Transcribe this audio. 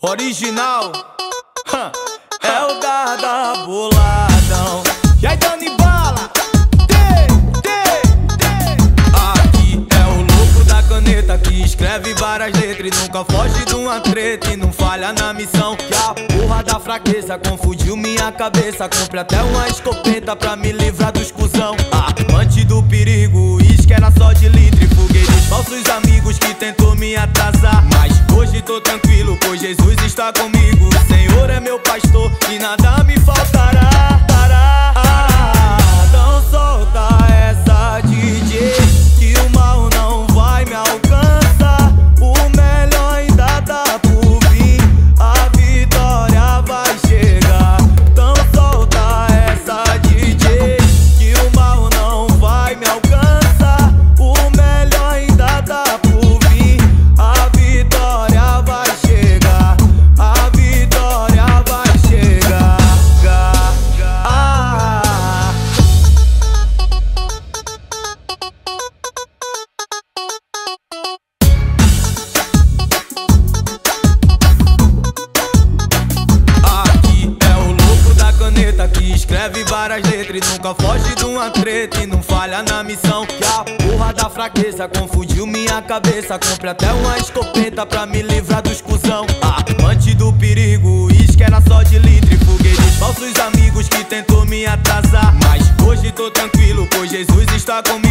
Original, é o Garda Boladão. E aí, Dani Bala, aqui é o louco da caneta que escreve várias letras e nunca foge de uma treta e não falha na missão. Que a porra da fraqueza confundiu minha cabeça. Comprei até uma escopeta pra me livrar dos cuzão. Amante do perigo, isca era só de litro. E fuguei dos falsos amigos que tentou me atrasar. Mas hoje tô tranquilo, pois Jesus está comigo. O Senhor é meu pastor e nada me faltará. Então solta essa DJ, que o mal não vai me alcançar. O melhor ainda tá por vir, a vitória vai chegar. Então solta essa DJ, que o mal não vai me alcançar. O melhor ainda tá por vir, a vitória vai chegar. A vitória vai chegar. Aqui é o louco da caneta que escreve várias letras e nunca foge de uma treta e não falha na missão. Que a porra da fraqueza confundiu minha cabeça. Comprei até uma escopeta pra me livrar dos cuzão. Amante do perigo, isca era só de litro. E fuguei dos falsos amigos que tentou me atrasar. Mas hoje tô tranquilo, pois Jesus está comigo.